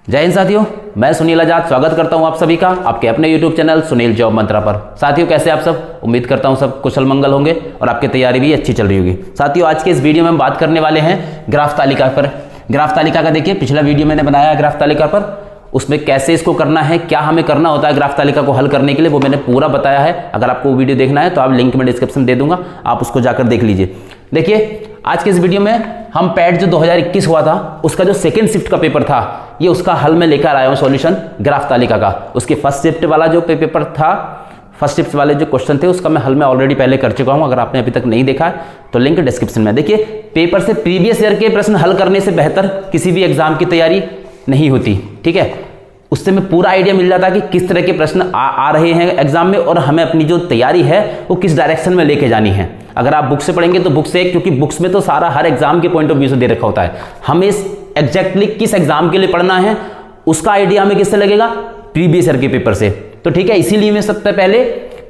जय हिंद साथियों, मैं सुनील आजाद स्वागत करता हूं आप सभी का आपके अपने YouTube चैनल सुनील जॉब मंत्रा पर। साथियों कैसे आप सब, उम्मीद करता हूं सब कुशल मंगल होंगे और आपकी तैयारी भी अच्छी चल रही होगी। साथियों आज के इस वीडियो में हम बात करने वाले हैं ग्राफ तालिका पर। ग्राफ तालिका का देखिए पिछला वीडियो मैंने बनाया है ग्राफ तालिका पर, उसमें कैसे इसको करना है, क्या हमें करना होता है ग्राफ तालिका को हल करने के लिए, वो मैंने पूरा बताया है। अगर आपको वीडियो देखना है तो आप लिंक में डिस्क्रिप्शन दे दूंगा, आप उसको जाकर देख लीजिए। देखिए आज के इस वीडियो में हम पैट जो 2021 हुआ था उसका जो सेकेंड शिफ्ट का पेपर था, ये उसका हल में लेकर आया हूं सॉल्यूशन ग्राफ तालिका का। उसके फर्स्ट शिफ्ट वाला जो पेपर था, फर्स्ट शिफ्ट वाले जो क्वेश्चन थे उसका मैं हल में ऑलरेडी पहले कर चुका हूं। अगर आपने अभी तक नहीं देखा तो लिंक डिस्क्रिप्शन में। देखिए पेपर से प्रीवियस ईयर के प्रश्न हल करने से बेहतर किसी भी एग्जाम की तैयारी नहीं होती, ठीक है। उससे में पूरा आइडिया मिल जाता है कि किस तरह के प्रश्न आ रहे हैं एग्जाम में और हमें अपनी जो तैयारी है वो किस डायरेक्शन में लेके जानी है। अगर आप बुक से पढ़ेंगे तो बुक से, क्योंकि बुक्स में तो सारा हर एग्जाम के पॉइंट ऑफ व्यू से दे रखा होता है, हमें इस एग्जैक्टली किस एग्जाम के लिए पढ़ना है उसका आइडिया हमें किससे लगेगा, प्रीवियस ईयर के पेपर से। तो ठीक है, इसीलिए मैं सबसे पहले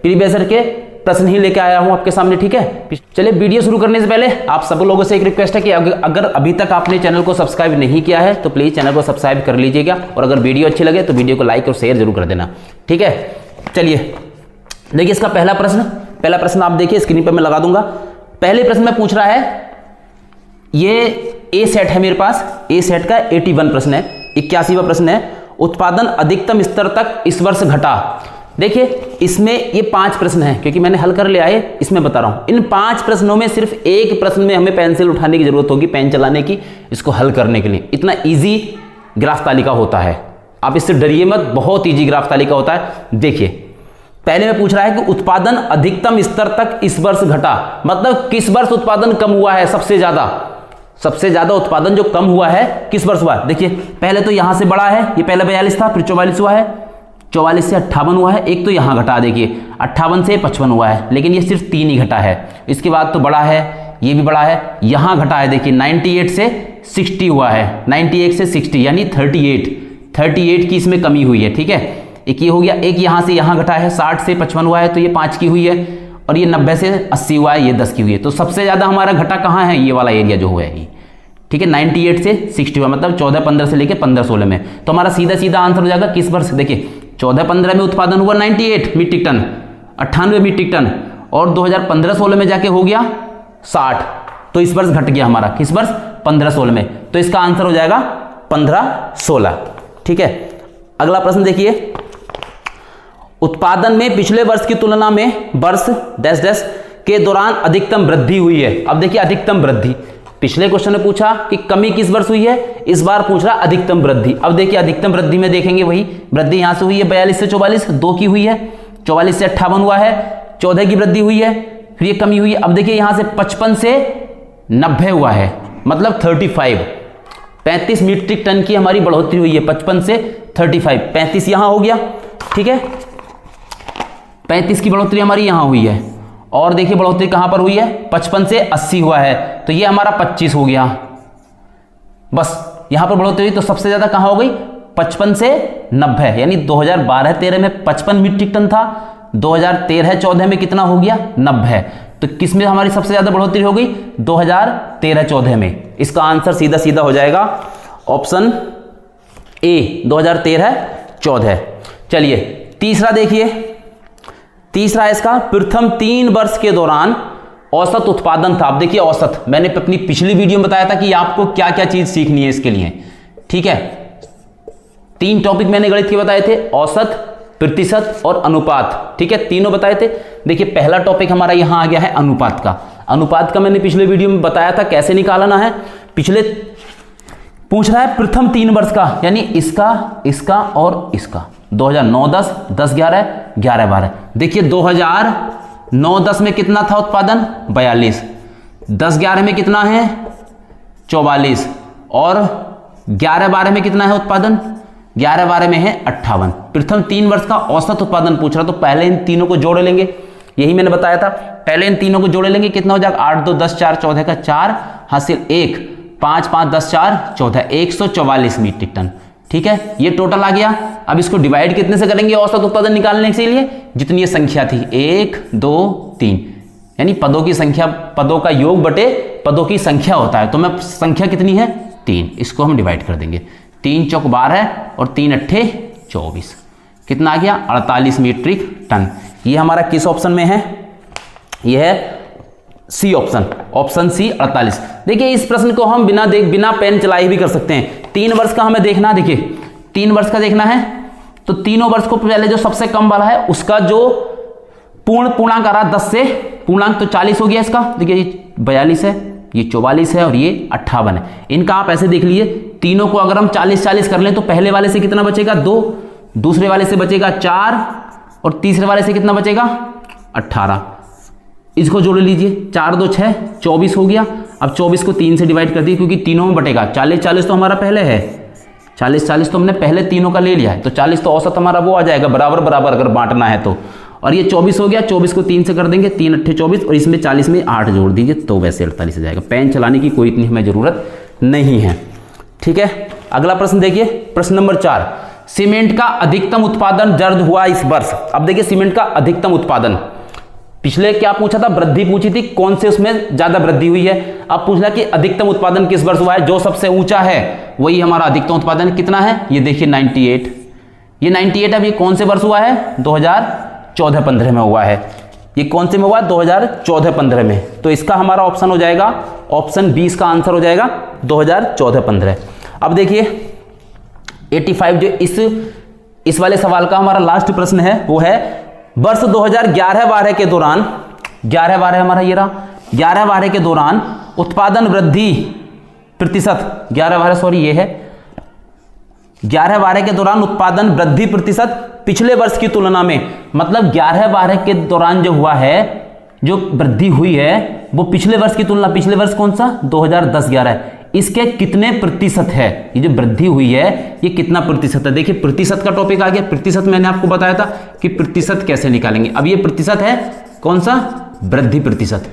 प्रीवियस ईयर के प्रश्न ही लेके आया हूं आपके सामने, ठीक है। चलिए वीडियो शुरू करने से पहले आप सब लोगों से एक रिक्वेस्ट है कि अगर अभी तक आपने चैनल को सब्सक्राइब नहीं किया है तो प्लीज चैनल को सब्सक्राइब कर लीजिएगा, और अगर वीडियो अच्छी लगे तो वीडियो को लाइक और शेयर जरूर कर देना, ठीक है। चलिए देखिए इसका पहला प्रश्न आप देखिए स्क्रीन पर मैं लगा दूंगा। पहले प्रश्न में पूछ रहा है, ये ए सेट है मेरे पास, ए सेट का 81 प्रश्न है, 81वां प्रश्न है। उत्पादन अधिकतम स्तर तक इस वर्ष घटा। देखिए इसमें ये 5 प्रश्न हैं, क्योंकि मैंने हल कर लिया है इसमें बता रहा हूं। इन 5 प्रश्नों में सिर्फ एक प्रश्न में हमें पेंसिल उठाने की जरूरत होगी, पेन चलाने की, इसको हल करने के लिए। इतना इजी ग्राफ तालिका होता है, आप इससे डरिए मत, बहुत इजी ग्राफ तालिका होता है। देखिए पहले में पूछ रहा है कि उत्पादन अधिकतम स्तर तक इस वर्ष घटा, मतलब किस वर्ष उत्पादन कम हुआ है, सबसे ज्यादा उत्पादन जो कम हुआ है किस वर्ष हुआ है। देखिए पहले तो यहां से बड़ा है, ये पहले 42 था, फिर 44 हुआ है, 44 से 58 हुआ है, एक तो यहां घटा, देखिए 58 से 55 हुआ है, लेकिन ये सिर्फ 3 ही घटा है। इसके बाद तो बड़ा है, ये भी बड़ा है, यहां घटा है, देखिए 98 से 60 हुआ है, 98 से 60 यानी 38 की इसमें कमी हुई है, ठीक है। एक ये हो गया, एक यहां से यहां घटा है, 60 से 55 हुआ है तो ये 5 की हुई है, और ये 90 से 80 हुआ है, ये 10 की हुई है। तो सबसे ज्यादा हमारा घटा कहां है, ये वाला एरिया जो हुआ है, ठीक है। 98 से 60 हुआ, मतलब 14-15 से लेके 15-16 में। तो हमारा सीधा आंसर हो जाएगा किस वर्ष। देखिए 14-15 में उत्पादन हुआ 98 मीट्रिक टन, 98 मीट्रिक टन, और 2015-16 में जाके हो गया 60, तो इस वर्ष घट गया हमारा, किस वर्ष, 15-16 में। तो इसका आंसर हो जाएगा 15-16, ठीक है। अगला प्रश्न देखिए, उत्पादन में पिछले वर्ष की तुलना में वर्ष डैश डैश के दौरान अधिकतम वृद्धि हुई है। अब देखिए अधिकतम वृद्धि, पिछले क्वेश्चन में पूछा कि कमी किस वर्ष हुई है, इस बार पूछ रहा अधिकतम वृद्धि। अब देखिए अधिकतम वृद्धि में देखेंगे वही वृद्धि यहां से हुई है 42 से 44, 2 की हुई है, 44 से 58 हुआ है, 14 की वृद्धि हुई है, फिर ये कमी हुई है। अब देखिए यहां से 55 से 90 हुआ है, मतलब 35 मीट्रिक टन की हमारी बढ़ोतरी हुई है, 55 से 35 यहां हो गया, ठीक है। 35 की बढ़ोतरी हमारी यहां हुई है, और देखिए बढ़ोतरी कहां पर हुई है, 55 से 80 हुआ है, तो ये हमारा 25 हो गया, बस यहां पर बढ़ोतरी हुई। तो सबसे ज्यादा कहां हो गई, 55 से 90, यानी 2012-13 में 55 मीट्रिक टन था, 2013-14 में कितना हो गया, 90। तो किस में हमारी सबसे ज्यादा बढ़ोतरी हो गई, 2013-14 में। इसका आंसर सीधा हो जाएगा ऑप्शन ए, 2013-14। चलिए तीसरा देखिए, तीसरा इसका प्रथम 3 वर्ष के दौरान औसत उत्पादन था। अब देखिए औसत, मैंने अपनी पिछली वीडियो में बताया था कि आपको क्या क्या चीज सीखनी है इसके लिए, ठीक है। 3 टॉपिक मैंने गणित के बताए थे, औसत, प्रतिशत और अनुपात, ठीक है, तीनों बताए थे। देखिए पहला टॉपिक हमारा यहां आ गया है अनुपात का। अनुपात का मैंने पिछले वीडियो में बताया था कैसे निकालना है। पिछले पूछ रहा है प्रथम 3 वर्ष का, यानी इसका और इसका, 2009-10, 10-11, 11-12। देखिए 2009-10 में कितना था उत्पादन, 42, 10-11 में कितना है, 44, और 11-12 में कितना है उत्पादन, 11-12 में है 58। प्रथम 3 वर्ष का औसत उत्पादन पूछ रहा, तो पहले इन तीनों को जोड़ लेंगे, यही मैंने बताया था, पहले इन तीनों को जोड़ लेंगे, कितना हो जाएगा, 8 2 10 4 14 का 4 हासिल 1, 5 5 10 4 14, 144 मीट्रिक टन, ठीक है। ये टोटल आ गया। अब इसको डिवाइड कितने से करेंगे औसत उत्पादन निकालने के लिए, जितनी ये संख्या थी 1 2 3, यानी पदों की संख्या, पदों का योग बटे पदों की संख्या होता है, तो मैं संख्या कितनी है 3, इसको हम डिवाइड कर देंगे, 3 चौक 12, और 3 अट्ठे 24, कितना आ गया 48 मीट्रिक टन। ये हमारा किस ऑप्शन में है? ये है सी ऑप्शन, ऑप्शन सी 48। देखिए इस प्रश्न को हम बिना पेन चलाए भी कर सकते हैं। 3 वर्ष का हमें देखना, देखिए 3 वर्ष का देखना है तो तीनों वर्ष को पहले जो सबसे कम वाला है उसका जो पूर्णांक आ रहा 10 से पूर्णांक तो 40 हो गया इसका। देखिए ये 42 है, ये 44 है और ये 58 है। इनका आप ऐसे देख लीजिए, तीनों को अगर हम 40-40 कर लें तो पहले वाले से कितना बचेगा 2, दूसरे वाले से बचेगा 4 और तीसरे वाले से कितना बचेगा 18। इसको जोड़ लीजिए, 4 2 6 24 हो गया। अब 24 को 3 से डिवाइड कर दिए क्योंकि तीनों में बटेगा। 40-40 तो हमारा पहले है, 40-40 तो हमने पहले तीनों का ले लिया है, तो 40 तो औसत हमारा वो आ जाएगा बराबर बराबर अगर बांटना है तो। और ये 24 हो गया, 24 को 3 से कर देंगे, 3 अट्ठे 24 और इसमें 40 में 8 जोड़ दीजिए तो वैसे 48 हो जाएगा। पेन चलाने की कोई इतनी हमें जरूरत नहीं है। ठीक है, अगला प्रश्न देखिए, प्रश्न नंबर 4, सीमेंट का अधिकतम उत्पादन दर्ज हुआ इस वर्ष। अब देखिए सीमेंट का अधिकतम उत्पादन, पिछले क्या पूछा था, वृद्धि पूछी थी, कौन से उसमें ज्यादा वृद्धि हुई है। अब पूछना कि अधिकतम उत्पादन किस वर्ष हुआ है, जो सबसे ऊंचा है वही हमारा अधिकतम उत्पादन कितना है। ये देखिए 98, ये 98 अब ये कौन से वर्ष हुआ है 2014-15 में हुआ है। ये कौन से में हुआ 2014-15 में, तो इसका हमारा ऑप्शन हो जाएगा ऑप्शन 20 का आंसर हो जाएगा 2014-15। अब देखिए 85 जो इस वाले सवाल का हमारा लास्ट प्रश्न है वो है वर्ष 2011-12 के दौरान, 11-12 हमारा ये रहा, 11-12 के दौरान उत्पादन वृद्धि प्रतिशत, 11-12 सॉरी ये है 11-12 के दौरान उत्पादन वृद्धि प्रतिशत पिछले वर्ष की तुलना में, मतलब 11-12 के दौरान जो हुआ है, जो वृद्धि हुई है वो पिछले वर्ष की तुलना, पिछले वर्ष कौन सा 2010-11 है, इसके कितने प्रतिशत है, ये जो वृद्धि हुई है ये कितना प्रतिशत है। देखिए प्रतिशत का टॉपिक आ गया। प्रतिशत मैंने आपको बताया था कि प्रतिशत कैसे निकालेंगे। अब ये प्रतिशत है कौन सा, वृद्धि प्रतिशत।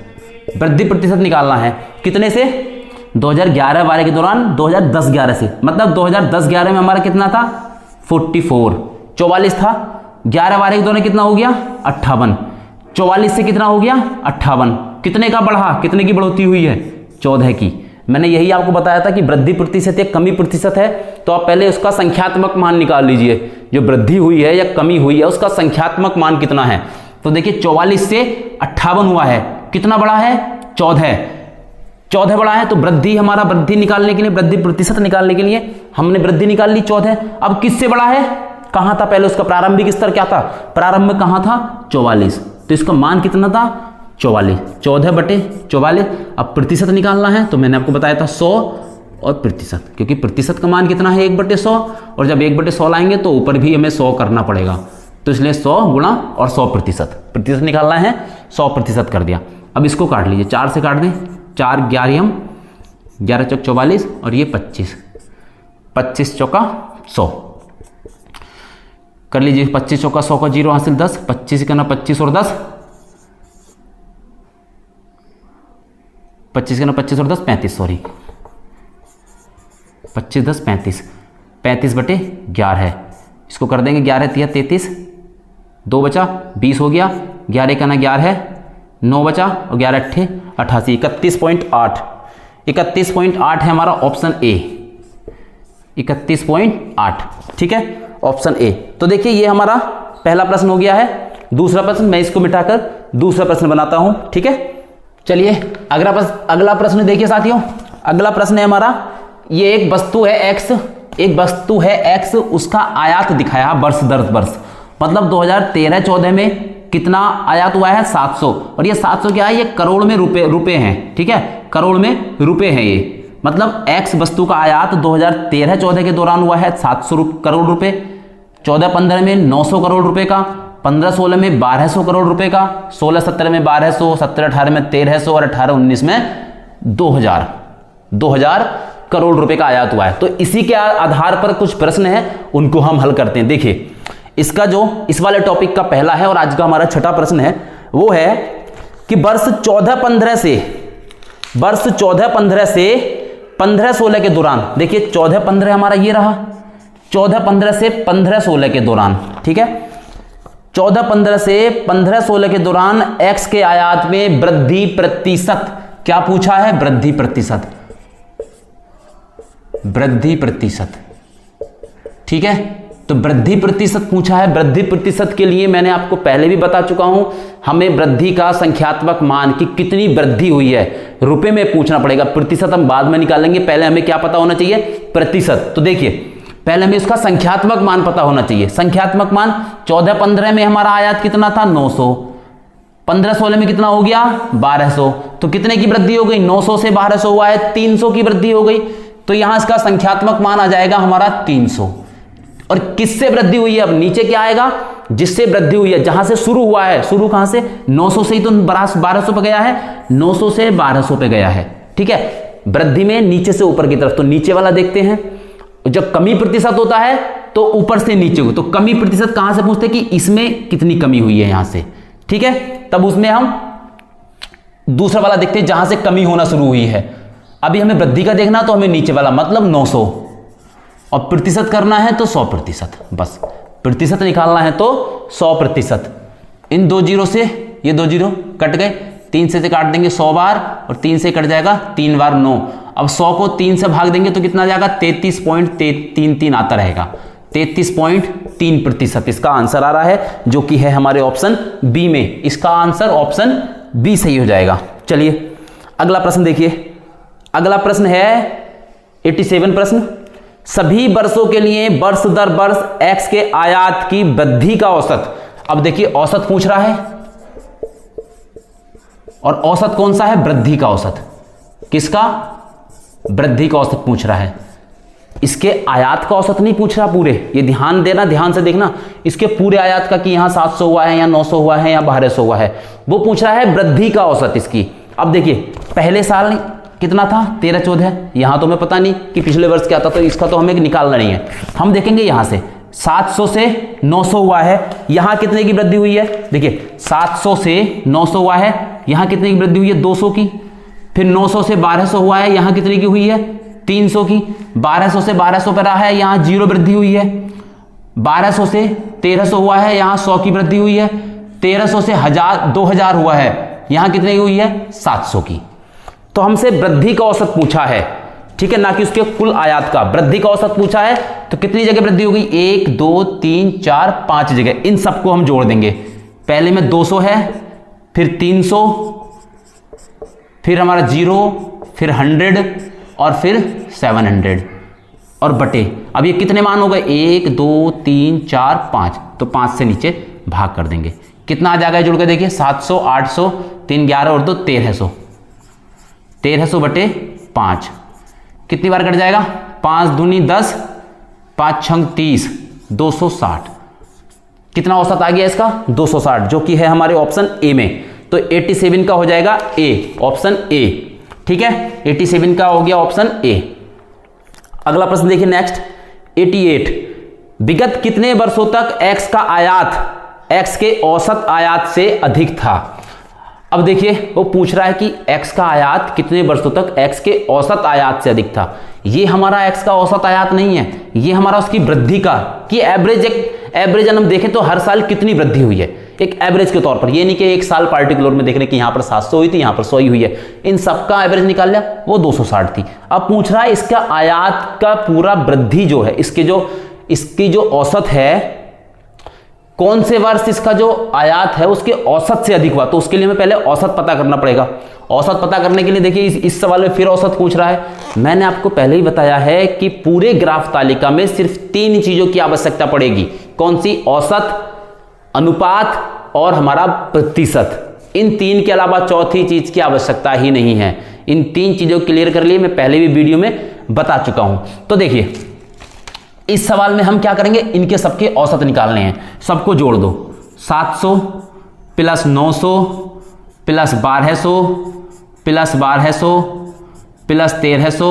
वृद्धि प्रतिशत निकालना है कितने से, 2011-12 के दौरान 2010-11 से, मतलब 2010-11 में हमारा कितना था 44 था, 11-12 के दौरान कितना हो गया 58, 44 से कितना हो गया 58, कितने का बढ़ा, कितने की बढ़ोतरी हुई है 14 की। मैंने यही आपको बताया था कि वृद्धि प्रतिशत या कमी प्रतिशत है तो आप पहले उसका संख्यात्मक मान निकाल लीजिए, जो वृद्धि हुई है या कमी हुई है उसका संख्यात्मक मान कितना है। तो देखिए 44 से 58 हुआ है, कितना बड़ा है 14 बड़ा है, तो वृद्धि हमारा, वृद्धि निकालने के लिए, वृद्धि प्रतिशत निकालने के लिए हमने वृद्धि निकाल ली 14। अब किससे बड़ा है, कहां था पहले उसका प्रारंभिक स्तर क्या था, प्रारंभ में कहां था 44, तो इसका मान कितना था 44, 14/44। अब प्रतिशत निकालना है तो मैंने आपको बताया था 100 और प्रतिशत, क्योंकि प्रतिशत का मान कितना है 1/100, और जब 1/100 लाएंगे तो ऊपर भी हमें 100 करना पड़ेगा, तो इसलिए 100 गुणा और 100%, निकालना है 100% कर दिया। अब इसको काट लीजिए, 4 से काट दें, 4 11 11 चौक 44 और ये 25 चौका 100 कर लीजिए, 25 चौका 100 का 0 हासिल 10, 25 करना 25 और 10, 25 करना 25 और 10 35, सॉरी 25 10 35, 35/11 है। इसको कर देंगे 11 3 33, 2 बचा 20 हो गया, 11 करना 11 है, 9 बचा और 11 अट्ठे 88, 31.8 है हमारा ऑप्शन ए, 31.8। ठीक है, ऑप्शन ए। तो देखिए ये हमारा पहला प्रश्न हो गया है। दूसरा प्रश्न मैं इसको मिटाकर दूसरा प्रश्न बनाता हूं। ठीक है, चलिए अगला प्रश्न देखिए साथियों। अगला प्रश्न है हमारा, ये एक वस्तु है एक्स, उसका आयात दिखाया वर्ष दर वर्ष, मतलब 2013-14 में कितना आयात हुआ है 700, और ये 700 क्या है, ये करोड़ में रुपए हैं। ठीक है, करोड़ में रुपए हैं ये, मतलब एक्स वस्तु का आयात 2013-14 के दौरान हुआ है 700 करोड़ रुपए, 14-15 में 900 करोड़ रुपए का, 15-16 में 1200 करोड़ रुपए का, 16-17 में 1200, 17-18 में 1300 और 18-19 में 2000 करोड़ रुपए का आयात हुआ है। तो इसी के आधार पर कुछ प्रश्न हैं, उनको हम हल करते हैं। देखिए इसका जो इस वाले टॉपिक का पहला है और आज का हमारा छठा प्रश्न है वो है कि वर्ष 14-15 से 15-16 के दौरान, देखिए 14-15 हमारा ये रहा, 14-15 से 15-16 के दौरान, ठीक है, 14-15 से 15-16 के दौरान एक्स के आयात में वृद्धि प्रतिशत, क्या पूछा है, वृद्धि प्रतिशत। ठीक है। तो वृद्धि प्रतिशत पूछा है। वृद्धि प्रतिशत के लिए मैंने आपको पहले भी बता चुका हूं, हमें वृद्धि का संख्यात्मक मान कि कितनी वृद्धि हुई है रुपए में पूछना पड़ेगा। प्रतिशत हम बाद में निकालेंगे, पहले हमें क्या पता होना चाहिए, प्रतिशत। तो देखिए पहले हमें इसका संख्यात्मक मान पता होना चाहिए। संख्यात्मक मान 14-15 में हमारा आयात कितना था, 900। 15-16 में कितना हो गया, 1200। तो कितने की वृद्धि हो गई, 900 से 1200 हुआ है, 300 की वृद्धि हो गई। तो यहां इसका संख्यात्मक मान आ जाएगा हमारा 300। और किससे वृद्धि हुई है, अब नीचे क्या आएगा, जिससे वृद्धि हुई है, जहां से शुरू हुआ है। शुरू कहां से, 900 से ही तो 1200 पे गया है, 900 से 1200 पे गया है। ठीक है, वृद्धि में नीचे से ऊपर की तरफ। तो नीचे वाला देखते हैं। जब कमी प्रतिशत होता है तो ऊपर से नीचे को, तो कमी प्रतिशत कहां से पूछते हैं कि इसमें कितनी कमी हुई है यहां से। ठीक है, तब उसमें हम दूसरा वाला देखते हैं जहां से कमी होना शुरू हुई है। अभी हमें वृद्धि का देखना, तो हमें नीचे वाला मतलब 900, और प्रतिशत करना है तो 100%। बस प्रतिशत निकालना है तो 100%। इन 2 जीरो से ये 2 जीरो कट गए, 3 से काट देंगे 100 बार, और 3 से कट जाएगा 3 बार 9। अब 100 को 3 से भाग देंगे तो कितना आ जाएगा, 33.33 आता रहेगा। 33.3% इसका आंसर आ रहा है, जो कि है हमारे ऑप्शन बी में। इसका आंसर ऑप्शन बी सही हो जाएगा। चलिए अगला प्रश्न देखिए। अगला प्रश्न है 87 प्रश्न। सभी वर्षों के लिए वर्ष दर वर्ष x के आयात की वृद्धि का औसत। अब देखिए औसत पूछ रहा है, और औसत कौन सा है, वृद्धि का औसत। किसका, वृद्धि का औसत पूछ रहा है। इसके आयात का औसत नहीं पूछ रहा पूरे, ये ध्यान देना, ध्यान से देखना। इसके पूरे आयात का कि यहां 700 हुआ है या 900 हुआ है या 1200 हुआ है, वो पूछ रहा है वृद्धि का औसत इसकी। अब देखिए पहले साल कितना था, 13-14। यहां तो हमें पता नहीं कि पिछले वर्ष क्या था, तो इसका तो हमें निकालना नहीं है। हम देखेंगे यहां से 700 से 900 हुआ है, यहां कितने की वृद्धि हुई है, देखिए 700 से 900 हुआ है, यहां कितने की वृद्धि हुई है, 200 की। फिर 900 से 1200 हुआ है, यहां कितने की हुई है, 300 की। 1200 से 1200 पर रहा है, यहां 0 वृद्धि हुई है। 1200 से 1300 हुआ है, यहां 100 की वृद्धि हुई है। 1300 से 2000 हुआ है, यहां कितने की हुई है, 700 की। तो हमसे वृद्धि का औसत पूछा है, ठीक है, ना कि उसके कुल आयात का। वृद्धि का औसत पूछा है, तो कितनी जगह वृद्धि हो गई, 1 2 3 4 5 जगह। इन सबको हम जोड़ देंगे। पहले में 200 है, फिर 300, फिर हमारा 0, फिर 100, और फिर 700, और बटे। अब ये कितने मान हो गए, 1 2 3 4 5, तो 5 से नीचे भाग कर देंगे। कितना आ जाएगा जुड़ के देखिए, 700, 800, 3 11 और 2 1300। 1300 बटे 5 कितनी बार कट जाएगा, 5 दूनी 10, 5 छंग 30, 260। कितना औसत आ गया इसका, 260, जो कि है हमारे ऑप्शन ए में। तो 87 का हो जाएगा ए, ऑप्शन ए। ठीक है, 87 का हो गया ऑप्शन ए। अगला प्रश्न देखिए नेक्स्ट 88। विगत कितने वर्षों तक x का आयात x के औसत आयात से अधिक था। अब देखिए वो पूछ रहा है कि x का आयात कितने वर्षों तक x के औसत आयात से अधिक था। ये हमारा x का औसत आयात नहीं है, ये हमारा उसकी वृद्धि का, कि एवरेज, एक एवरेज हम देखें तो हर साल कितनी वृद्धि हुई है, एक एवरेज के तौर पर। ये नहीं कि एक साल पार्टिकुलर में देख रहे कि यहां पर 700 हुई थी, यहां पर 100 ही हुई है। इन सबका एवरेज निकाल लिया, वो 260 थी। अब पूछ रहा है इसका आयात का पूरा वृद्धि जो है, इसकी जो औसत है, कौन से वर्ष इसका जो आयात है उसके औसत से अधिक हुआ। तो उसके लिए हमें पहले औसत पता करना पड़ेगा। औसत पता करने के लिए देखिए इस सवाल में फिर औसत पूछ रहा है। मैंने आपको पहले ही बताया है कि पूरे ग्राफ तालिका में सिर्फ 3 चीजों की आवश्यकता पड़ेगी। कौन सी, औसत, अनुपात और हमारा प्रतिशत। इन 3 के अलावा चौथी चीज की आवश्यकता ही नहीं है। इन 3 चीजों को क्लियर कर लिए मैं पहले भी वीडियो में बता चुका हूं। तो देखिए इस सवाल में हम क्या करेंगे, इनके सबके औसत निकालने हैं। सबको जोड़ दो, 700 प्लस 900 प्लस 1200 प्लस 1200 प्लस 1300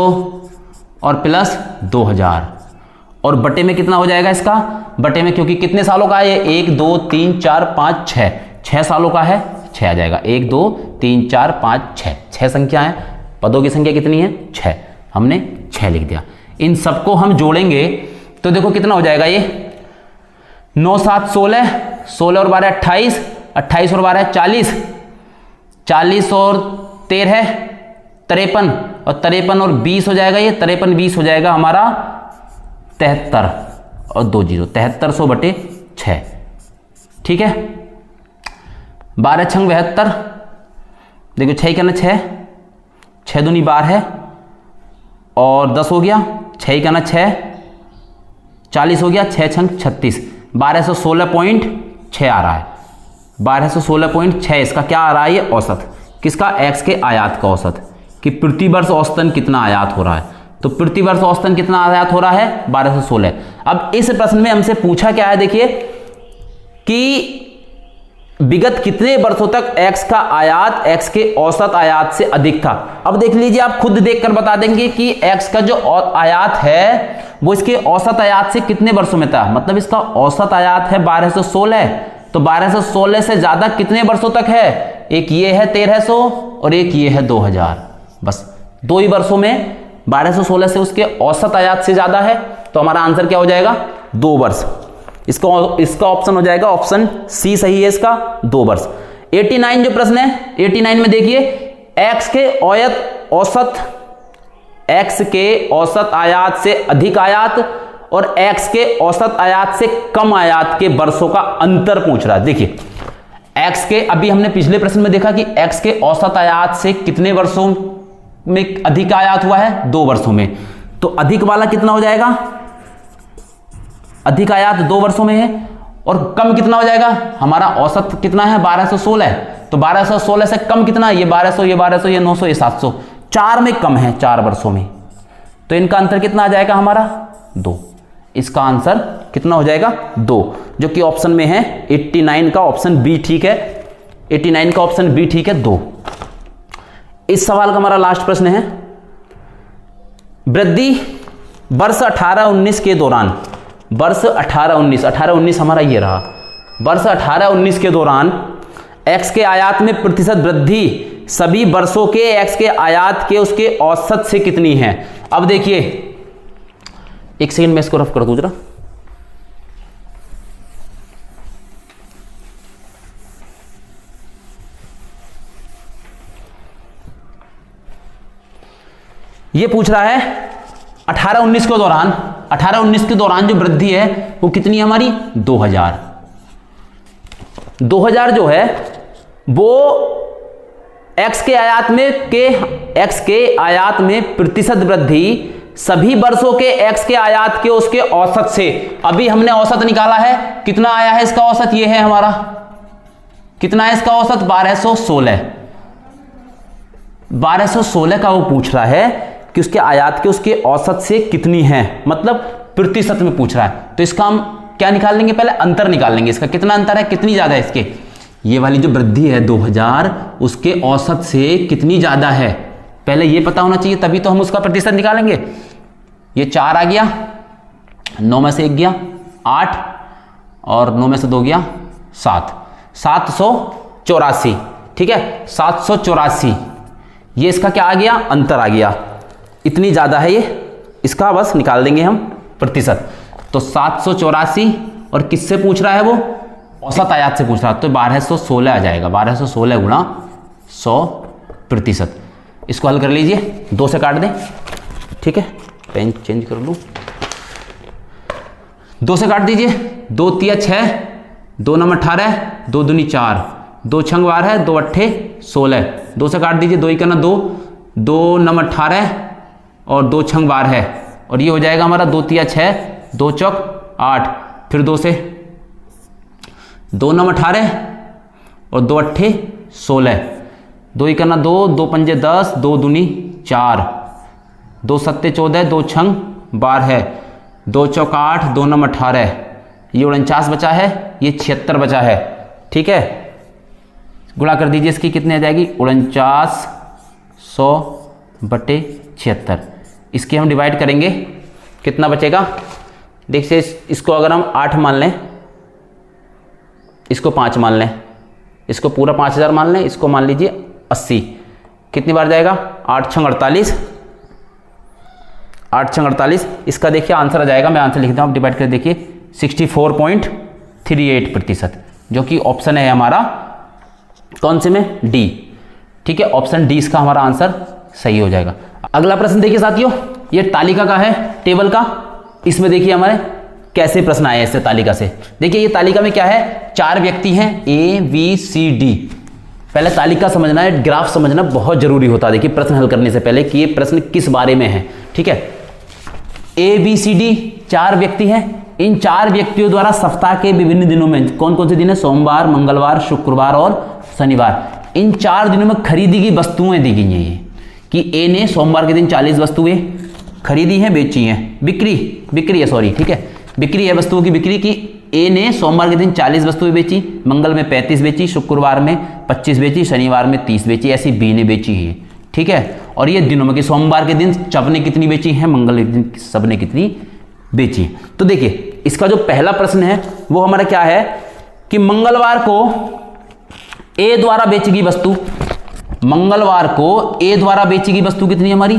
और प्लस 2000, और बटे में कितना हो जाएगा इसका, बटे में, क्योंकि कितने सालों का है ये, 1 2 3 4 5 6, 6 सालों का है, 6 आ जाएगा। 1 2 3 4 5 6, 6 संख्या है। पदों की संख्या कितनी है, 6। हमने 6 लिख दिया। इन सबको हम जोड़ेंगे तो देखो कितना हो जाएगा, ये 9 7 16, 16 और 12 28, 28 और 12 40, 40 और 13 53, और 53 और 20 हो जाएगा, ये 53 20 हो जाएगा हमारा 73, और 2 जीरो, 7300/6। ठीक है, 12 छंग 72, देखो 6 का ना 6, 6 दूनी 12 है और 10 हो गया, 6 का ना 6, 40 हो गया, 6 छंग 36, 1216.6 आ रहा है। 1216.6 इसका क्या आ रहा है, ये औसत किसका, एक्स के आयात का औसत, कि प्रति वर्ष औसतन कितना आयात हो रहा है। तो प्रति वर्ष औसतन कितना आयात हो रहा है, 1216। अब इस प्रश्न में हमसे पूछा क्या है, देखिए कि विगत कितने वर्षों तक एक्स का आयात एक्स के औसत आयात से अधिक था। अब देख लीजिए, आप खुद देखकर बता देंगे कि एक्स का जो आयात है वो इसके औसत आयात से कितने वर्षों में था। मतलब इसका औसत आयात है 1216, तो 1216 से ज्यादा कितने वर्षों तक है, एक ये है 1300 और एक ये है 2000, बस 2 ही वर्षों में 1216 से उसके औसत आयात से ज्यादा है। तो हमारा आंसर क्या हो जाएगा, 2 वर्ष। इसका ऑप्शन हो जाएगा ऑप्शन सी सही है, इसका 2 वर्ष। 89 जो प्रश्न है, 89 में देखिए एक्स के औसत आयात से अधिक आयात और एक्स के औसत आयात से कम आयात के वर्षों का अंतर पूछ रहा है। देखिए एक्स के, अभी हमने पिछले प्रश्न में देखा कि एक्स के औसत आयात से कितने वर्षों में अधिक आयात हुआ है, 2 वर्षों में। तो अधिक वाला कितना हो जाएगा, अधिक आयात 2 वर्षों में है, और कम कितना हो जाएगा, हमारा औसत कितना है 1216, तो 1216 से कम कितना, ये 1200, ये 1200, ये 900, ये 700, 4 में कम है 4 वर्षों में। तो इनका अंतर कितना आ जाएगा हमारा, 2। इसका आंसर कितना हो जाएगा, 2, जो कि ऑप्शन में है 89 का ऑप्शन बी ठीक है। 89 का ऑप्शन बी ठीक है, 2। इस सवाल का हमारा लास्ट प्रश्न है, वृद्धि वर्ष 18-19 के दौरान, वर्ष 18-19 हमारा ये रहा, वर्ष 18-19 के दौरान एक्स के आयात में प्रतिशत वृद्धि सभी वर्षों के एक्स के आयात के उसके औसत से कितनी है। अब देखिए, एक सेकंड में इसको रफ कर दूं जरा। ये पूछ रहा है 18-19 के दौरान, 18-19 के दौरान जो वृद्धि है वो कितनी है हमारी, 2000। 2000 जो है वो एक्स के आयात में प्रतिशत वृद्धि सभी वर्षों के एक्स के आयात के उसके औसत से। अभी हमने औसत निकाला है, कितना आया है इसका औसत, ये है हमारा, कितना है इसका औसत, 1216। 1216 का वो पूछ रहा है कि उसके आयात के उसके औसत से कितनी है, मतलब प्रतिशत में पूछ रहा है। तो इसका हम क्या निकाल लेंगे, पहले अंतर निकाल लेंगे, इसका कितना अंतर है, कितनी ज्यादा है इसके, ये वाली जो वृद्धि है 2000 उसके औसत से कितनी ज्यादा है, पहले ये पता होना चाहिए, तभी तो हम उसका प्रतिशत निकालेंगे। ये 4 आ गया, 9 में से 1 गया 8 और 9 में से 2 गया 7, 784। ठीक है, 784, ये इसका क्या आ गया, अंतर आ गया, इतनी ज्यादा है ये, इसका बस निकाल देंगे हम प्रतिशत। तो 784 और किससे पूछ रहा है वो, औसत आयात से पूछ रहा है, तो 1216 आ जाएगा, 1216 गुणा 100%। इसको हल कर लीजिए, 2 से काट दें, ठीक है, पेन चेंज कर लूं, 2 से काट दीजिए, 2 तिया 6, 2 नम 18, 2 दूनी 4, 2 छंग 12 है, 2 अट्ठे 16, 2 से काट दीजिए, 2 ही करना 2, 2 नम 18 और 2 छंग 12 है, और ये हो जाएगा हमारा 2 तिया 6, 2 चौक 8, फिर 2 से 2 नम 18 और 2 अट्ठे 16, 2 ही करना 2, 2 पंजे 10, 2 दूनी 4, 2 सत्ते 14, 2 छंग 12 है, 2 चौक 8, 2 नम 18, ये 49 बचा है, ये 76 बचा है। ठीक है, गुणा कर दीजिए, इसकी कितनी आ जाएगी, 49/76। इसकी हम डिवाइड करेंगे, कितना बचेगा, देखिए इसको अगर हम 8 मान लें, इसको 5 मान लें, इसको पूरा 5000 मान लें, इसको मान लीजिए 80, कितनी बार जाएगा, 8 छंग 48, 8 छंग 48। इसका देखिए आंसर आ जाएगा, मैं आंसर लिखता हूँ, आप डिवाइड कर देखिए 64.38%, जो कि ऑप्शन है हमारा कौन से में, डी। ठीक है, ऑप्शन डी इसका हमारा आंसर सही हो जाएगा। अगला प्रश्न देखिए साथियों, ये तालिका का है, टेबल का, इसमें देखिए हमारे कैसे प्रश्न आए इससे तालिका से। देखिए ये तालिका में क्या है, 4 व्यक्ति हैं ABCD। पहले तालिका समझना है, ग्राफ समझना बहुत जरूरी होता है। देखिए प्रश्न हल करने से पहले कि ये प्रश्न किस बारे में है, ठीक है। ABCD 4 व्यक्ति हैं। इन 4 व्यक्तियों द्वारा सप्ताह के विभिन्न दिनों में, कौन कौन से दिन है, सोमवार, मंगलवार, शुक्रवार और शनिवार, इन 4 दिनों में खरीदी गई वस्तुएं दी गई हैं। ये कि A ने सोमवार के दिन 40 वस्तुएं खरीदी हैं, बेची हैं, बिक्री है, सॉरी, ठीक है, बिक्री है वस्तुओं की बिक्री की। A ने सोमवार के दिन 40 वस्तुएं बेची, मंगल में 35 बेची, शुक्रवार में 25 बेची, शनिवार में 30 बेची, ऐसी B ने बेची है, ठीक है। और ये दिनों में कि सोमवार के दिन सबने कितनी बेची है, मंगल के दिन सबने कितनी बेची। तो देखिए इसका जो पहला प्रश्न है वो हमारा क्या है कि मंगलवार को A द्वारा बेची गई वस्तु, मंगलवार को A द्वारा बेची गई वस्तु कितनी हमारी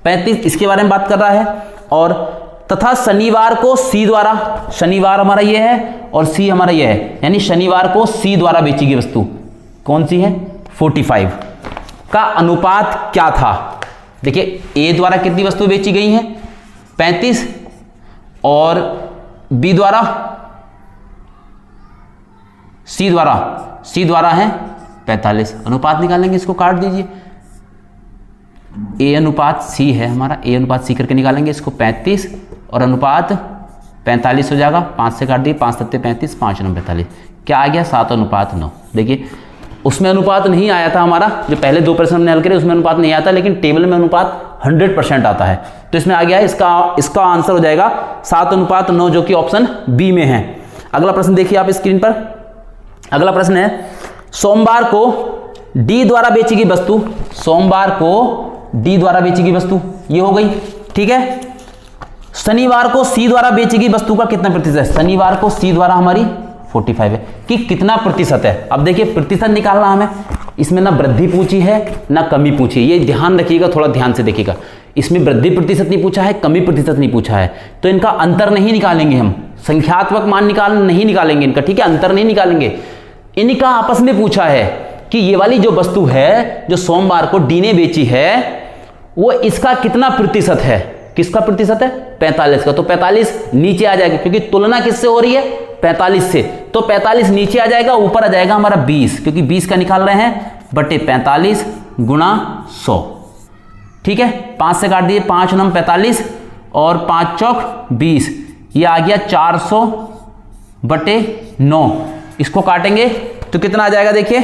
35, इसके बारे में बात कर रहा है। और तथा शनिवार को C द्वारा, शनिवार हमारा ये है और C हमारा ये है, यानी शनिवार को C द्वारा बेची गई वस्तु कौन सी है, 45 का अनुपात क्या था। देखिए A द्वारा कितनी वस्तु बेची गई हैं, 35, और B द्वारा, C द्वारा है 45। अनुपात निकालेंगे, इसको काट दीजिए, A अनुपात C है हमारा, A अनुपात C करके निकालेंगे इसको, 35 और अनुपात 45 हो जाएगा। 5 से काट दिए, 5 सत्ते 35, 5 9 45, क्या आ गया 7:9। देखिए उसमें अनुपात नहीं आया था हमारा, जो पहले 2 प्रश्न हमने हल करे उसमें अनुपात नहीं आता, लेकिन टेबल में अनुपात 100% आता है, तो इसमें आ गया है। इसका आंसर हो जाएगा 7:9, जो कि ऑप्शन बी में है। अगला प्रश्न देखिए आप स्क्रीन पर। अगला प्रश्न है, सोमवार को D द्वारा बेची गई वस्तु, सोमवार को D द्वारा बेची गई वस्तु ये हो गई, ठीक है। शनिवार को C द्वारा बेची गई वस्तु का कितना प्रतिशत है, शनिवार को C द्वारा हमारी 45 है, कि कितना प्रतिशत है। अब देखिए प्रतिशत निकालना हमें, इसमें ना वृद्धि पूछी है ना कमी पूछी है, ये ध्यान रखिएगा, थोड़ा ध्यान से देखिएगा। इसमें वृद्धि प्रतिशत नहीं पूछा है, कमी प्रतिशत नहीं पूछा है, तो इनका अंतर नहीं निकालेंगे हम, संख्यात्मक मान नहीं निकालेंगे इनका, ठीक है, अंतर नहीं निकालेंगे। इनका आपस में पूछा है कि ये वाली जो वस्तु है जो सोमवार को D ने बेची है वो इसका कितना प्रतिशत है, किसका प्रतिशत है, 45 का। तो 45 नीचे आ जाएगा, क्योंकि तुलना किससे हो रही है, 45 से, तो 45 नीचे आ जाएगा, ऊपर आ जाएगा हमारा 20, क्योंकि 20 का निकाल रहे हैं, बटे 45 गुणा 100, ठीक है। 5 से काट दिए, 5 9 45 और 5 चौक 20, ये आ गया 400 बटे 9। इसको काटेंगे तो कितना आ जाएगा, देखिए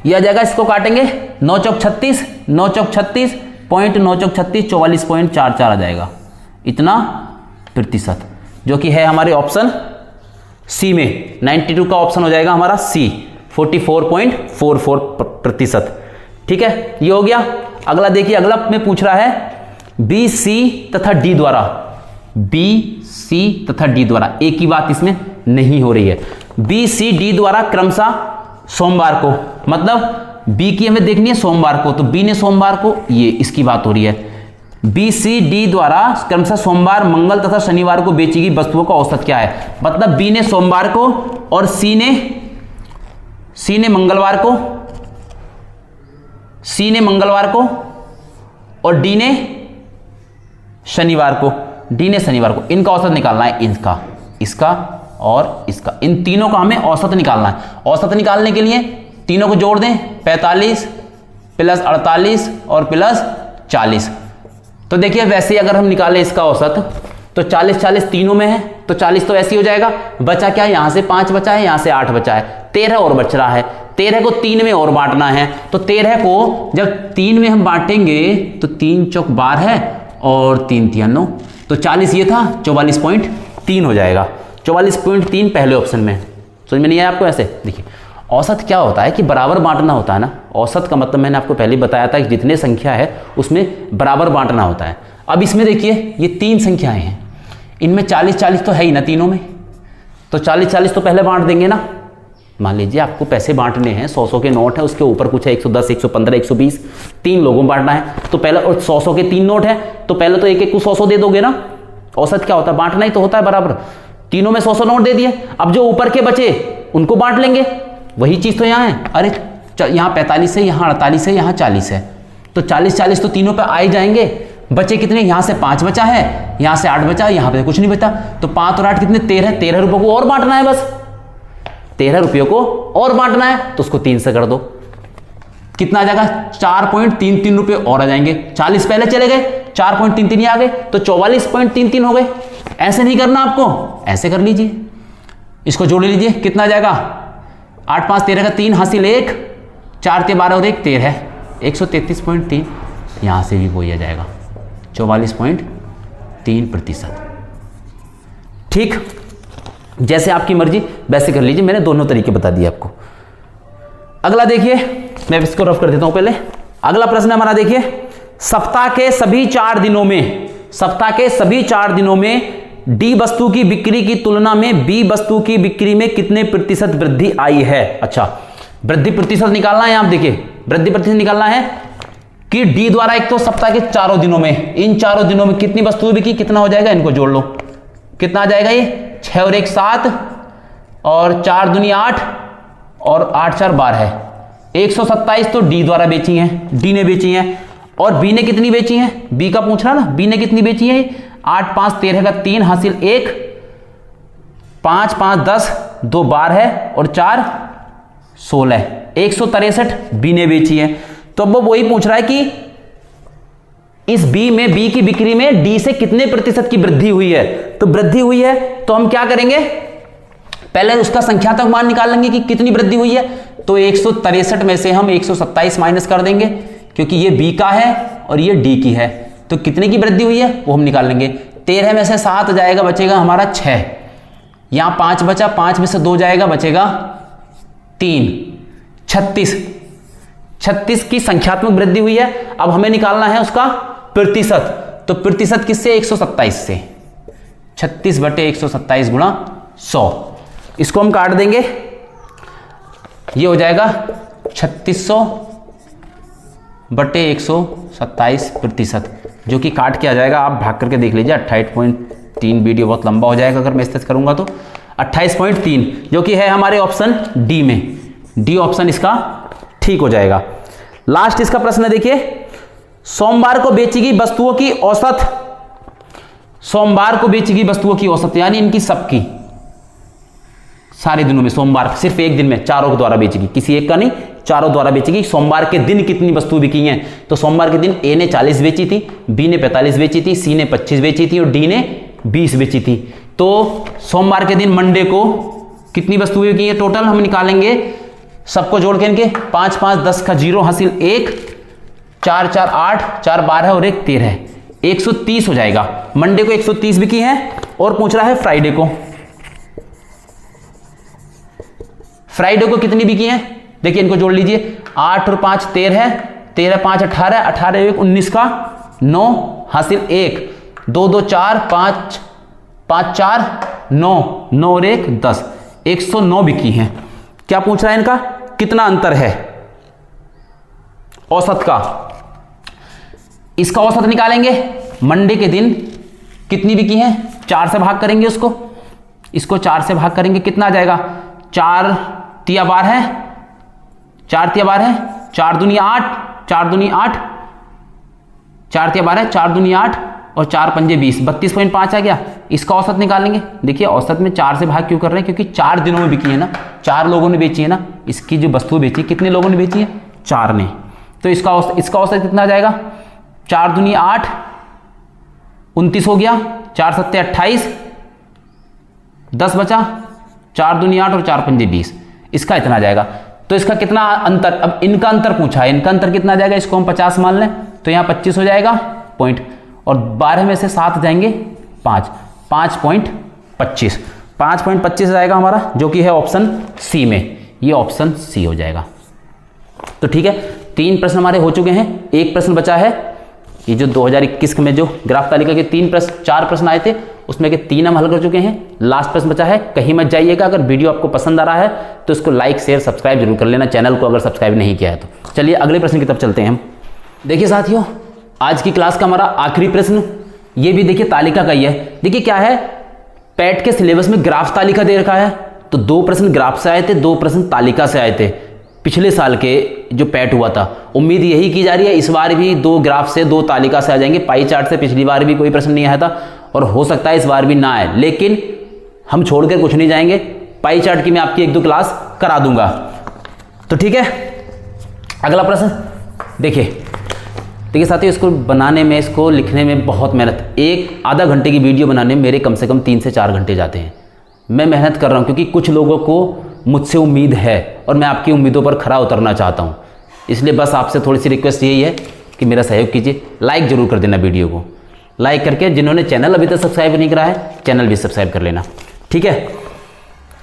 ये आ जाएगा, इसको काटेंगे 9 चौक 36, 9 चौक 36 पॉइंट 9 चौक 36, 44.44 आ जाएगा, इतना प्रतिशत, जो कि है हमारे ऑप्शन सी में। 92 का ऑप्शन हो जाएगा हमारा सी, 44.44 प्रतिशत, ठीक है, ये हो गया। अगला देखिए, अगला में पूछ रहा है बी सी तथा डी द्वारा, बी सी तथा डी द्वारा, एक ही बात इसमें नहीं हो रही है। बी सी डी द्वारा क्रमशः सोमवार को, मतलब बी की हमें देखनी है सोमवार को, तो बी ने सोमवार को, ये इसकी बात हो रही है। बी सी डी द्वारा क्रमशः सोमवार, मंगल तथा शनिवार को बेची गई वस्तुओं का औसत क्या है, मतलब बी ने सोमवार को और सी ने मंगलवार को, सी ने मंगलवार को और डी ने शनिवार को, डी ने शनिवार को, इनका औसत निकालना है, इनका, इसका और इसका, इन तीनों का हमें औसत निकालना है। औसत निकालने के लिए तीनों को जोड़ दें, 45 प्लस 48 और प्लस 40। तो देखिए वैसे अगर हम निकालें इसका औसत तो 40 तीनों में है, तो 40 तो ऐसे ही हो जाएगा। बचा क्या है, यहां से 5 बचा है, यहां से 8 बचा है, 13 और बच रहा है। 13 को 3 में और बांटना है, तो 13 को जब 3 में हम बांटेंगे तो 3 चौक 12 है और 3 तिया 9, तो 40 ये था, 44.3 हो जाएगा। 44.3 पहले ऑप्शन में। समझ में नहीं आया आपको? ऐसे देखिए औसत क्या होता है कि बराबर बांटना होता है ना। औसत का मतलब मैंने आपको पहले बताया था कि जितने संख्या है उसमें बराबर बांटना होता है। अब इसमें देखिए ये 3 संख्याएं हैं, इनमें 40 तो है ही ना तीनों में, तो 40 तो पहले बांट देंगे ना। मान लीजिए आपको पैसे बांटने हैं, 100 के नोट है, उसके ऊपर कुछ है 110, 115, 120, 3 लोगों को बांटना है, तो पहले, और 100 के 3 नोट है तो पहले तो एक को 100 दे दोगे ना। औसत क्या होता है, बांटना ही तो होता है बराबर। तीनों में 100 नोट दे दिए, अब जो ऊपर के बचे उनको बांट लेंगे। वही चीज तो यहाँ है, अरे यहाँ 45 है, यहाँ 48 है, यहाँ 40 है, तो 40 तो तीनों पे आ ही जाएंगे। बचे कितने, यहां से 5 बचा है, यहां से 8 बचा, यहां पे कुछ नहीं बचा, तो 5 और 8 कितने, 13 रुपए को और बांटना है, बस 13 रुपयों को और बांटना है, तो उसको 3 से कर दो, कितना आ जाएगा, 4.33 रुपए और आ जाएंगे, 40 पहले चले गए, 4.33 ही आ गए, तो 44.33 हो गए। ऐसे नहीं करना आपको, ऐसे कर लीजिए, इसको जोड़ लीजिए, कितना आ जाएगा, 8 5 13 का 3 हासिल 1, 4 ते 12 और 1 13, 133.3, यहां से भी वही आ जाएगा 44.3%। ठीक, जैसे आपकी मर्जी वैसे कर लीजिए, मैंने दोनों तरीके बता दिए आपको। अगला देखिए, मैं इसको रफ कर देता हूं पहले। अगला प्रश्न हमारा देखिए, सप्ताह के सभी 4 दिनों में, सप्ताह के सभी 4 दिनों में डी वस्तु की बिक्री की तुलना में बी वस्तु की बिक्री में कितने प्रतिशत वृद्धि आई है। अच्छा, वृद्धि प्रतिशत निकालना है, आप देखिए वृद्धि प्रतिशत निकालना है कि डी द्वारा एक तो सप्ताह के 4 दिनों में, इन 4 दिनों में कितनी वस्तुएं बिकी, कितना हो जाएगा, इनको जोड़ लो, कितना आ जाएगा, ये 6 और 1 7 और 4 दूनी 8 और 8 4 12 है, 127 तो डी द्वारा बेची हैं, डी ने बेची हैं। और बी ने कितनी बेची हैं, बी का पूछ रहा ना, बी ने कितनी बेची है, 8 5 13 का 3 हासिल 1, 5 5 10 2 12 है और 4 16, 163 बी ने बेची है। तो अब वो वही पूछ रहा है कि इस बी में, बी की बिक्री में डी से कितने प्रतिशत की वृद्धि हुई है। तो वृद्धि हुई है तो हम क्या करेंगे, पहले उसका संख्यात्मक मान निकाल लेंगे कि कितनी वृद्धि हुई है। तो 163 में से हम 127 माइनस कर देंगे, क्योंकि ये बी का है और ये डी की है, तो कितने की वृद्धि हुई है वो हम निकाल लेंगे। 13 में से 7 जाएगा, बचेगा हमारा 6, यहां 5 बचा, 5 में से 2 जाएगा, बचेगा 3, 36 की संख्यात्मक वृद्धि हुई है। अब हमें निकालना है उसका प्रतिशत, तो प्रतिशत किससे, 127 से, 36/127 गुणा 100, इसको हम काट देंगे, ये हो जाएगा 3600/127 प्रतिशत, जो कि काट के आ जाएगा, आप भाग करके देख लीजिए 28.3। वीडियो बहुत लंबा हो जाएगा अगर मैं इस तरह करूंगा, तो 28.3 जो कि है हमारे ऑप्शन डी में, डी ऑप्शन इसका ठीक हो जाएगा। लास्ट इसका प्रश्न देखिए, सोमवार को बेची गई वस्तुओं की औसत, सोमवार को बेची गई वस्तुओं की औसत यानी इनकी सबकी, सारे दिनों में, सोमवार सिर्फ एक दिन में चारों द्वारा बेची गई, किसी एक का नहीं, चारों द्वारा बेची गई। सोमवार के दिन कितनी वस्तु बिकी हैं, तो सोमवार के दिन ए ने 40 बेची थी, बी ने 45 बेची थी, सी ने 25 बेची थी और डी ने 20 बेची थी। तो सोमवार के दिन मंडे को कितनी वस्तुएं बिकी है टोटल, हम निकालेंगे सबको जोड़ के, इनके 5 5 10 का 0 हासिल 1, 4 4 8, 4 12 और 1 13, 130 हो जाएगा। मंडे को 130 बिकी है और पूछ रहा है फ्राइडे को, फ्राइडे को कितनी बिकी है, देखिए इनको जोड़ लीजिए, 8 और 5 13, 13 5 18, 18 1 19 का 9 हासिल 1, 2 2 4 5 5 4 9, 9 और 1 10, 109 बिकी हैं। क्या पूछ रहा है इनका, कितना अंतर है औसत का, इसका औसत निकालेंगे। मंडे के दिन कितनी बिकी है, 4 से भाग करेंगे उसको, इसको 4 से भाग करेंगे, कितना आ जाएगा, 4 तिया 12 है, 4 तिया 12 है, 4 दूनी 8, 4 दूनी 8, 4 तिया 12, 4 दूनी 8 और 4 पंजे 20, 32.5 आ गया। इसका औसत निकालेंगे, देखिए औसत में 4 से भाग क्यों कर रहे हैं, क्योंकि 4 दिनों में बिकी है ना, 4 लोगों ने बेची है ना, इसकी जो वस्तु बेची कितने लोगों ने बेची है, 4 ने, तो इसका औसत कितना आ जाएगा, 4 दूनी 8 29 हो गया, 4 सत्ते 28, 10 बचा, 4 दूनी 8 और 4 पंजे 20, इसका इतना आ जाएगा। तो इसका कितना अंतर, अब इनका अंतर पूछा है, इनका अंतर कितना आ जाएगा, इसको हम 50 मान लें तो यहाँ 25 हो जाएगा पॉइंट, और 12 में से 7 जाएंगे 5.25, 5.25 जाएगा हमारा, जो कि है ऑप्शन सी में, ये ऑप्शन सी हो जाएगा। तो ठीक है, 3 प्रश्न हमारे हो चुके हैं, एक प्रश्न बचा है, ये जो 2021 में जो ग्राफ तालिका के 4 प्रश्न आए थे उसमें के 3 हम हल कर चुके हैं, लास्ट प्रश्न बचा है, कहीं मत जाइएगा। अगर वीडियो आपको पसंद आ रहा है तो इसको लाइक शेयर सब्सक्राइब जरूर कर लेना, चैनल को अगर सब्सक्राइब नहीं किया है तो। चलिए अगले प्रश्न की तरफ चलते हैं हम। देखिए साथियों, आज की क्लास का हमारा आखिरी प्रश्न, ये भी देखिए तालिका का ही है। देखिए क्या है, पैट के सिलेबस में ग्राफ तालिका दे रखा है, तो 2 प्रश्न ग्राफ से आए थे, 2 प्रश्न तालिका से आए थे। पिछले साल के जो पैट हुआ था, उम्मीद यही की जा रही है इस बार भी 2 ग्राफ से 2 तालिका से आ जाएंगे। पाई चार्ट से पिछली बार भी कोई प्रश्न नहीं आया था और हो सकता है इस बार भी ना आए, लेकिन हम छोड़कर कुछ नहीं जाएंगे। पाई चार्ट की मैं आपकी 1-2 क्लास करा दूंगा। तो ठीक है, अगला प्रश्न देखिए साथियों, इसको बनाने में, इसको लिखने में बहुत मेहनत, एक आधा घंटे की वीडियो बनाने में मेरे कम से कम 3 से 4 घंटे जाते हैं। मैं मेहनत कर रहा हूँ क्योंकि कुछ लोगों को मुझसे उम्मीद है और मैं आपकी उम्मीदों पर खरा उतरना चाहता हूँ। इसलिए बस आपसे थोड़ी सी रिक्वेस्ट यही है कि मेरा सहयोग कीजिए, लाइक जरूर कर देना वीडियो को, लाइक करके जिन्होंने चैनल अभी तक सब्सक्राइब नहीं करा है चैनल भी सब्सक्राइब कर लेना, ठीक है।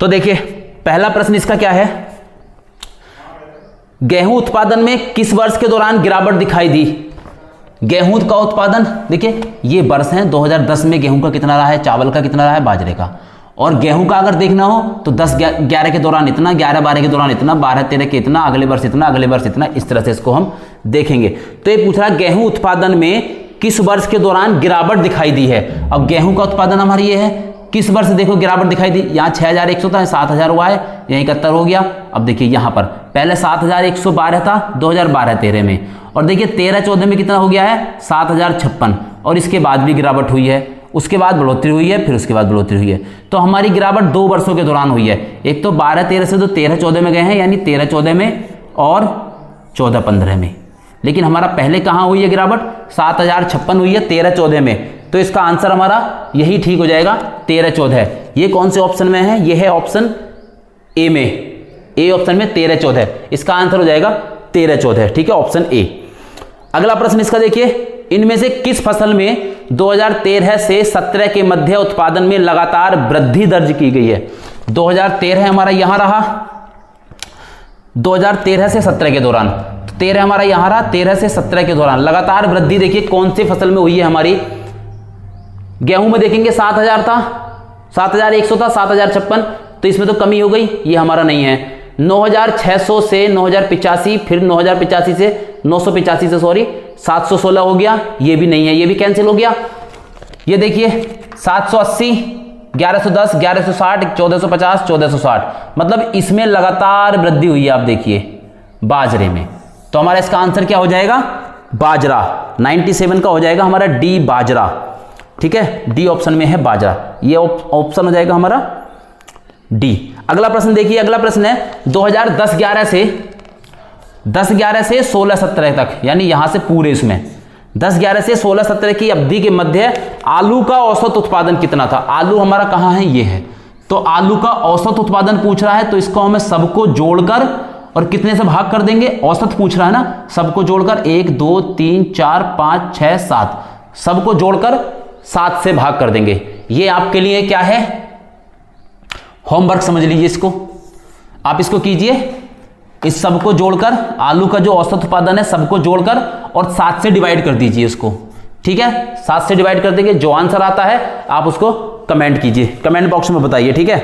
तो देखिए पहला प्रश्न इसका क्या है, गेहूं उत्पादन में किस वर्ष के दौरान गिरावट दिखाई दी। गेहूं का उत्पादन देखिए ये वर्ष है 2010 में गेहूं का कितना रहा है, चावल का कितना रहा है, बाजरे का। और गेहूं का अगर देखना हो तो 10-11 के दौरान इतना, 11-12 के दौरान इतना, 12-13 के इतना, अगले वर्ष इतना, अगले वर्ष इतना, इस तरह से इसको हम देखेंगे। तो ये पूछ रहा है गेहूं उत्पादन में किस वर्ष के दौरान गिरावट दिखाई दी है। अब गेहूं का उत्पादन हमारी ये है, किस वर्ष देखो गिरावट दिखाई दी, यहाँ 6100 था, 7000 हुआ है, यहीं 71 हो गया। अब देखिए यहाँ पर पहले 7112 था 2012-13 में, और देखिए 13-14 में कितना हो गया है 7056, और इसके बाद भी गिरावट हुई है, उसके बाद बढ़ोतरी हुई है, फिर उसके बाद बढ़ोतरी हुई है। तो हमारी गिरावट 2 वर्षों के दौरान हुई है, एक तो 12-13 से तो 13-14 में गए हैं, यानी 13-14 में और 14-15 में। लेकिन हमारा पहले कहाँ हुई है गिरावट, 7056 हुई है 13-14 में। तो इसका आंसर हमारा यही ठीक हो जाएगा 13-14। ये कौन से ऑप्शन में है, ये है ऑप्शन ए में, ए ऑप्शन में 13-14, इसका आंसर हो जाएगा 13-14, ठीक है, ऑप्शन ए। अगला प्रश्न इसका देखिए, इनमें से किस फसल में 2013 से 17 के मध्य उत्पादन में लगातार वृद्धि दर्ज की गई है। 2013 हमारा यहां रहा, 2013 से 17 के दौरान, 13 हमारा यहां रहा, 13 से 17 के दौरान लगातार वृद्धि देखिए कौन सी फसल में हुई है हमारी। गेहूं में देखेंगे 7000 था, 7100 था, 7056, तो इसमें तो कमी हो गई, ये हमारा नहीं है। 9600 से 9085, फिर 9085 से 985 से 716 हो गया, ये भी नहीं है, ये भी कैंसिल हो गया। ये देखिए 780, 1110, 1160, 1450, 1460, मतलब इसमें लगातार वृद्धि हुई है। आप देखिए बाजरे में, तो हमारा इसका आंसर क्या हो जाएगा, बाजरा। 97 का हो जाएगा हमारा डी, बाजरा, ठीक है, डी ऑप्शन में है बाजरा, ये ऑप्शन हो जाएगा हमारा डी। अगला प्रश्न देखिए, अगला प्रश्न है 2010-11 से 16-17 तक, यानी यहां से पूरे इसमें 10-11 से 16-17 की अवधि के मध्य आलू का औसत उत्पादन कितना था। आलू हमारा कहां है, ये है, तो आलू का औसत उत्पादन पूछ रहा है, तो इसको हमें सबको जोड़कर और कितने से भाग कर देंगे, औसत पूछ रहा है ना, सबको जोड़कर 1 2 3 4 5 6 7, सबको जोड़कर 7 से भाग कर देंगे। ये आपके लिए क्या है, होमवर्क समझ लीजिए इसको, आप इसको कीजिए, इस सबको जोड़कर आलू का जो औसत उत्पादन है सबको जोड़कर और 7 से डिवाइड कर दीजिए इसको, ठीक है, 7 से डिवाइड कर देंगे। जो आंसर आता है आप उसको कमेंट कीजिए, कमेंट बॉक्स में बताइए, ठीक है,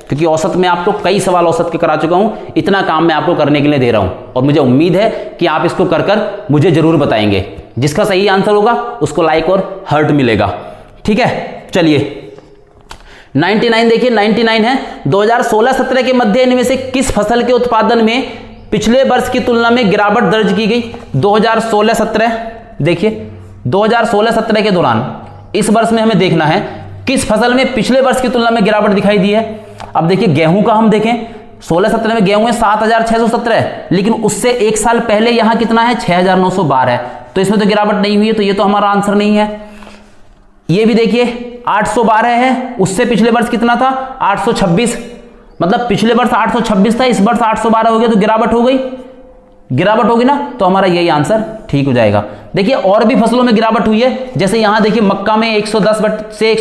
क्योंकि औसत में आपको कई सवाल औसत के करा चुका हूं, इतना काम मैं आपको करने के लिए दे रहा हूं और मुझे उम्मीद है कि आप इसको कर कर मुझे जरूर बताएंगे। जिसका सही आंसर होगा उसको लाइक और हार्ट मिलेगा, ठीक है। चलिए 99 देखिए, 99 है 2016-17 के मध्य इनमें से किस फसल के उत्पादन में पिछले वर्ष की तुलना में गिरावट दर्ज की गई। 2016-17 देखिए, 2016-17 के दौरान इस वर्ष में हमें देखना है किस फसल में पिछले वर्ष की तुलना में गिरावट दिखाई दी है। अब देखिए गेहूं का हम देखें, 16-17 में गेहूं है 7617, लेकिन उससे एक साल पहले यहां कितना है 6912 है, तो इसमें तो गिरावट नहीं हुई है, तो ये तो हमारा आंसर नहीं है। ये भी देखिए 812 है, उससे पिछले वर्ष कितना था 826, मतलब पिछले वर्ष 826 था, इस वर्ष 812 हो गया, तो गिरावट हो गई, गिरावट होगी ना, तो हमारा यही आंसर ठीक हो जाएगा। देखिए और भी फसलों में गिरावट हुई है, जैसे यहां देखिए मक्का में 110 से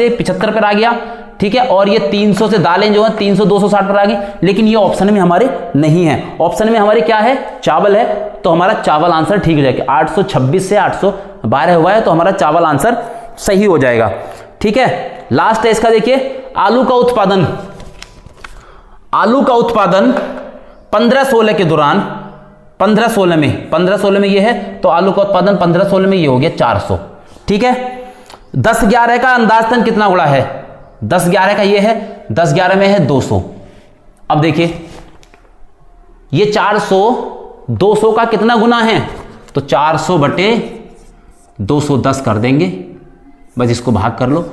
75 पर आ गया, ठीक है, और ये 300 से दालें जो है 300-260 पर आ गई, लेकिन ये ऑप्शन में हमारे नहीं है। ऑप्शन में हमारे क्या है, चावल है, तो हमारा चावल आंसर ठीक हो जाएगा। 826 से 812 हुआ है, तो हमारा चावल आंसर सही हो जाएगा, ठीक है। लास्ट है इसका देखिए, आलू का उत्पादन, आलू का उत्पादन 15-16 के दौरान, 15-16 में ये है, तो आलू का उत्पादन 15-16 में ये हो गया 400, ठीक है। 10-11 का अंदाजतन कितना गुणा है, 10-11 का ये है, 10-11 में है 200। अब देखिए ये 400 200 का कितना गुना है, तो 400 बटे 210 कर देंगे, बस इसको भाग कर लो।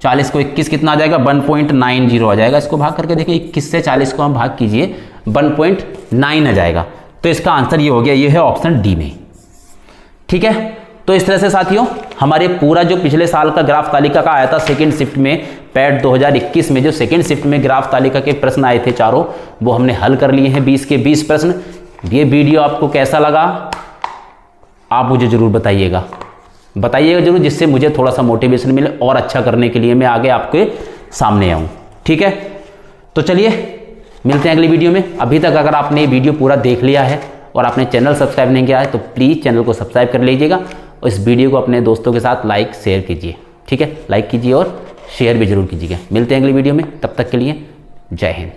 40 को 21 कितना आ जाएगा, 1.90 आ जाएगा। इसको भाग करके देखिए, 21 से 40 को हम भाग कीजिए, 1.9 आ जाएगा। तो इसका आंसर ये हो गया, ये है ऑप्शन डी में। ठीक है, तो इस तरह से साथियों हमारे पूरा जो पिछले साल का ग्राफ तालिका का आया था सेकेंड शिफ्ट में, पैट 2021 में जो सेकेंड शिफ्ट में ग्राफ तालिका के प्रश्न आए थे चारों, वो हमने हल कर लिए हैं 20 के 20 प्रश्न। ये वीडियो आपको कैसा लगा आप मुझे जरूर बताइएगा जरूर, जिससे मुझे थोड़ा सा मोटिवेशन मिले और अच्छा करने के लिए मैं आगे आपके सामने आऊँ। ठीक है, तो चलिए मिलते हैं अगली वीडियो में। अभी तक अगर आपने ये वीडियो पूरा देख लिया है और आपने चैनल सब्सक्राइब नहीं किया है तो प्लीज़ चैनल को सब्सक्राइब कर लीजिएगा और इस वीडियो को अपने दोस्तों के साथ लाइक शेयर कीजिए। ठीक है, लाइक कीजिए और शेयर भी जरूर कीजिएगा। मिलते हैं अगली वीडियो में, तब तक के लिए जय हिंद।